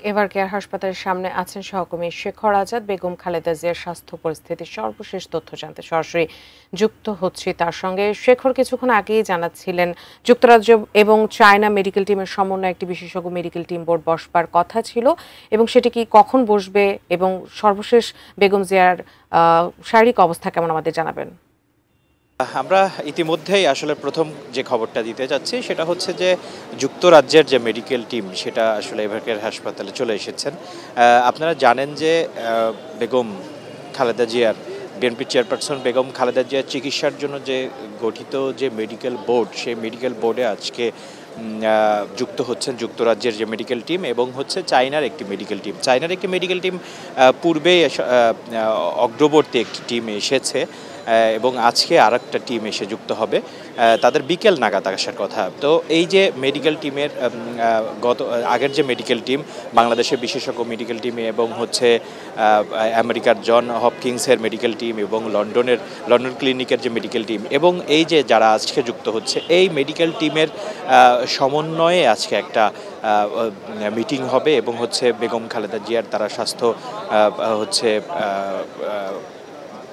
Ever care হাসপাতালের সামনে আছেন সহকর্মী শেখর আজাদ। বেগম খালেদা জিয়ার স্বাস্থ্য পরিস্থিতির সর্বশেষ তথ্য জানতে সরাসরি যুক্ত হচ্ছি তার সঙ্গে। শেখর কিছুক্ষণ আগেই জানাচ্ছিলেন যুক্তরাজ্য এবং চায়না মেডিকেল টিমের সমন্বয়ে একটি বিশেষজ্ঞ মেডিকেল টিম বোর্ড বসবার কথা ছিল, এবং সেটি কি কখন বসবে এবং সর্বশেষ বেগম জিয়ার শারীরিক অবস্থা কেমন আমাদের জানাবেন। আমরা ইতিমধ্যেই আসলে প্রথম যে খবরটা দিতে যাচ্ছি সেটা হচ্ছে যে যুক্তরাজ্যের যে মেডিকেল টিম সেটা আসলে এভার কেয়ার হাসপাতালে চলে এসেছেন। আপনারা জানেন যে বেগম খালেদা জিয়ার বিএনপি চেয়ারপারসন বেগম খালেদা জিয়ার চিকিৎসার জন্য যে গঠিত যে মেডিকেল বোর্ড, সেই মেডিকেল বোর্ডে আজকে যুক্ত হচ্ছেন যুক্তরাজ্যের যে মেডিকেল টিম এবং হচ্ছে চায়নার একটি মেডিকেল টিম। চায়নার একটি মেডিকেল টিম পূর্বেই অগ্রবর্তী একটি টিম এসেছে এবং আজকে আরেকটা টিম এসে যুক্ত হবে। তাদের বিকেল নাগাদ আসার কথা। তো এই যে মেডিকেল টিমের আগের যে মেডিকেল টিম, বাংলাদেশের বিশেষজ্ঞ মেডিকেল টিম এবং হচ্ছে আমেরিকার জন হপকিংসের মেডিকেল টিম এবং লন্ডন ক্লিনিকের যে মেডিকেল টিম এবং এই যে যারা আজকে যুক্ত হচ্ছে, এই মেডিকেল টিমের সমন্বয়ে আজকে একটা মিটিং হবে এবং হচ্ছে বেগম খালেদা জিয়ার তারা স্বাস্থ্য হচ্ছে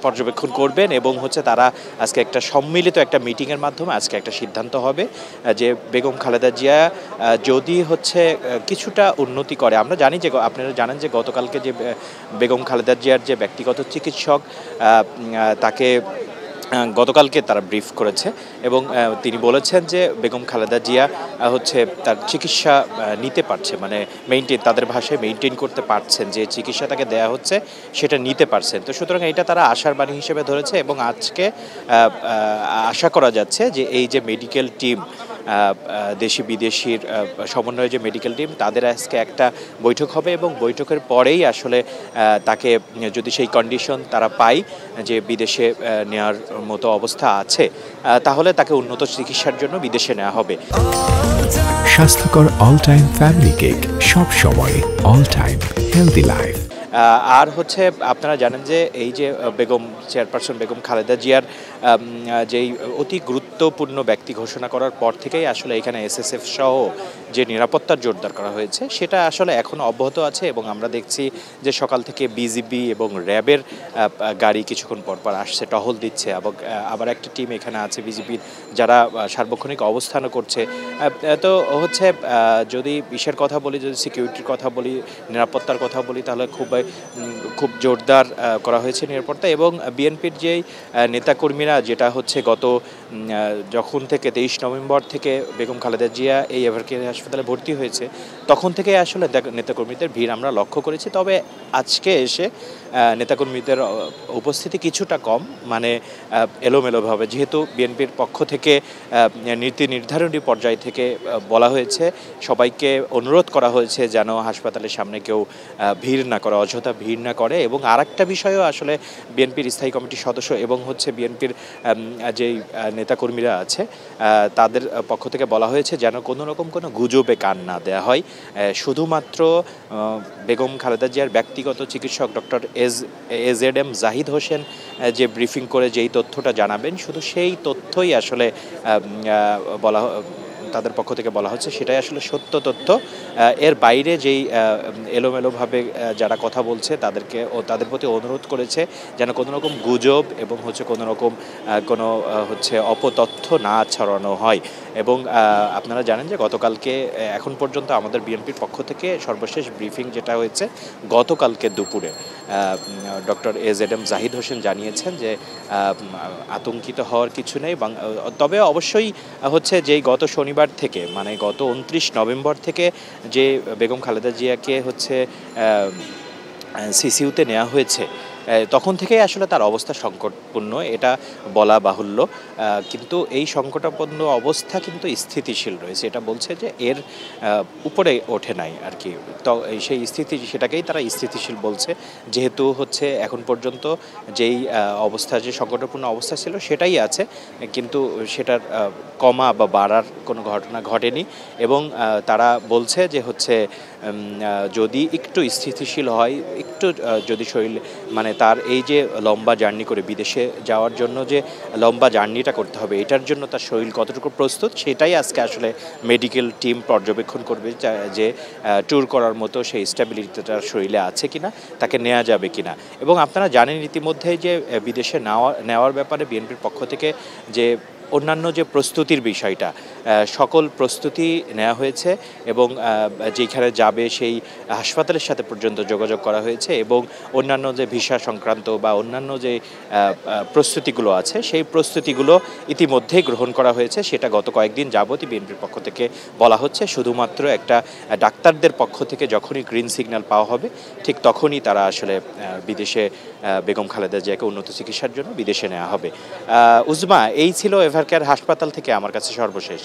পর্যবেক্ষণ করবেন এবং হচ্ছে তারা আজকে একটা সম্মিলিত একটা মিটিংয়ের মাধ্যমে আজকে একটা সিদ্ধান্ত হবে যে বেগম খালেদা জিয়া যদি হচ্ছে কিছুটা উন্নতি করে। আমরা জানি যে আপনারা জানেন যে গতকালকে যে বেগম খালেদা জিয়ার যে ব্যক্তিগত চিকিৎসক তাকে গতকালকে তারা ব্রিফ করেছে এবং তিনি বলেছেন যে বেগম খালেদা জিয়া হচ্ছে তার চিকিৎসা নিতে পারছে, মানে তাদের ভাষায় মেনটেন করতে পারছেন, যে চিকিৎসা তাকে দেয়া হচ্ছে সেটা নিতে পারছেন। তো সুতরাং এটা তারা আশার বাণী হিসেবে ধরেছে এবং আজকে আশা করা যাচ্ছে যে এই যে মেডিকেল টিম, দেশি বিদেশির সমন্বয়ে যে মেডিকেল টিম, তাদের আজকে একটা বৈঠক হবে এবং বৈঠকের পরেই আসলে তাকে যদি সেই কন্ডিশন তারা পায় যে বিদেশে নেওয়ার মতো অবস্থা আছে, তাহলে তাকে উন্নত চিকিৎসার জন্য বিদেশে নেওয়া হবে। স্বাস্থ্যকর অল টাইম ফ্যামিলি কেক, সব সময় অল টাইম হেলদি লাইফ। আর হচ্ছে আপনারা জানেন যে এই যে বেগম চেয়ারপারসন বেগম খালেদা জিয়ার যেই অতি গুরুত্বপূর্ণ ব্যক্তি ঘোষণা করার পর থেকেই আসলে এখানে এসএসএফ সহ যে নিরাপত্তার জোরদার করা হয়েছে সেটা আসলে এখনও অব্যাহত আছে এবং আমরা দেখছি যে সকাল থেকে বিজিবি এবং র্যাবের গাড়ি কিছুক্ষণ পরপর আসছে, টহল দিচ্ছে এবং আবার একটা টিম এখানে আছে বিজিবির, যারা সার্বক্ষণিক অবস্থানও করছে। তো হচ্ছে যদি বিষয়ের কথা বলি, যদি সিকিউরিটির কথা বলি, নিরাপত্তার কথা বলি, তাহলে খুব জোরদার করা হয়েছে নিরাপত্তা। এবং বিএনপির যেই নেতাকর্মীরা, যেটা হচ্ছে যখন থেকে 23 নভেম্বর থেকে বেগম খালেদা জিয়া এই এভার কেয়ার হাসপাতালে ভর্তি হয়েছে তখন থেকে আসলে নেতাকর্মীদের ভিড় আমরা লক্ষ্য করেছি। তবে আজকে এসে নেতাকর্মীদের উপস্থিতি কিছুটা কম, মানে এলোমেলোভাবে, যেহেতু বিএনপির পক্ষ থেকে নীতি নির্ধারণী পর্যায় থেকে বলা হয়েছে, সবাইকে অনুরোধ করা হয়েছে যেন হাসপাতালের সামনে কেউ ভিড় না করে, অযথা ভিড় না করে। এবং আরেকটা বিষয়ও আসলে বিএনপির স্থায়ী কমিটির সদস্য এবং হচ্ছে বিএনপির যেই নেতাকর্মীরা আছে তাদের পক্ষ থেকে বলা হয়েছে যেন কোনো রকম কোনো গুজবে কান না দেওয়া হয়। শুধুমাত্র বেগম খালেদা জিয়ার ব্যক্তিগত চিকিৎসক ডক্টর এজেডএম জাহিদ হোসেন যে ব্রিফিং করে যেই তথ্যটা জানাবেন, শুধু সেই তথ্যই আসলে তাদের পক্ষ থেকে বলা হচ্ছে, সেটাই আসলে সত্য তথ্য। এর বাইরে যেই এলোমেলোভাবে যারা কথা বলছে তাদের প্রতি অনুরোধ করেছে যেন কোনো রকম গুজব এবং হচ্ছে কোনো অপতথ্য না ছড়ানো হয়। এবং আপনারা জানেন যে গতকালকে এখন পর্যন্ত আমাদের বিএনপির পক্ষ থেকে সর্বশেষ ব্রিফিং যেটা হয়েছে গতকালকে দুপুরে, ডক্টর এজেডএম জাহিদ হোসেন জানিয়েছেন যে আতঙ্কিত হওয়ার কিছু নেই। তবে অবশ্যই হচ্ছে যেই গত শনিবার থেকে, মানে গত 29 নভেম্বর থেকে যে বেগম খালেদা জিয়াকে হচ্ছে সিসিইউতে নেওয়া হয়েছে, তখন থেকেই আসলে তার অবস্থা সংকটপূর্ণ, এটা বলা বাহুল্য। কিন্তু এই সংকটাপন্ন অবস্থা কিন্তু স্থিতিশীল রয়েছে, এটা বলছে যে এর উপরে ওঠে নাই আর কি। তো সেই সেটাকেই তারা স্থিতিশীল বলছে, যেহেতু হচ্ছে এখন পর্যন্ত যেই অবস্থা, যে সংকটাপন্ন অবস্থা ছিল সেটাই আছে, কিন্তু সেটার কমা বা বাড়ার কোনো ঘটনা ঘটেনি। এবং তারা বলছে যে হচ্ছে যদি একটু স্থিতিশীল হয়, একটু যদি শরীর মানে তার এই যে লম্বা জার্নি করে বিদেশে যাওয়ার জন্য যে লম্বা জার্নিটা করতে হবে, এটার জন্য তার শরীর কতটুকু প্রস্তুত সেটাই আজকে আসলে মেডিকেল টিম পর্যবেক্ষণ করবে, যে ট্যুর করার মতো সেই স্ট্যাবিলিটিটা শরীরে আছে কিনা, তাকে নেওয়া যাবে কিনা। এবং আপনারা জানেন ইতিমধ্যেই যে বিদেশে নেওয়ার ব্যাপারে বিএনপির পক্ষ থেকে যে অন্যান্য যে প্রস্তুতির বিষয়টা, সকল প্রস্তুতি নেওয়া হয়েছে এবং যেখানে যাবে সেই হাসপাতালের সাথে পর্যন্ত যোগাযোগ করা হয়েছে এবং অন্যান্য যে ভিসা সংক্রান্ত বা অন্যান্য যে প্রস্তুতিগুলো আছে সেই প্রস্তুতিগুলো ইতিমধ্যেই গ্রহণ করা হয়েছে। সেটা গত কয়েকদিন যাবতই বিএনপির পক্ষ থেকে বলা হচ্ছে। শুধুমাত্র একটা ডাক্তারদের পক্ষ থেকে যখনই গ্রিন সিগন্যাল পাওয়া হবে ঠিক তখনই তারা আসলে বিদেশে বেগম খালেদা জিয়াকে উন্নত চিকিৎসার জন্য বিদেশে নেওয়া হবে। উজমা, এই ছিল এভারকেয়ার হাসপাতাল থেকে আমার কাছে সর্বশেষ।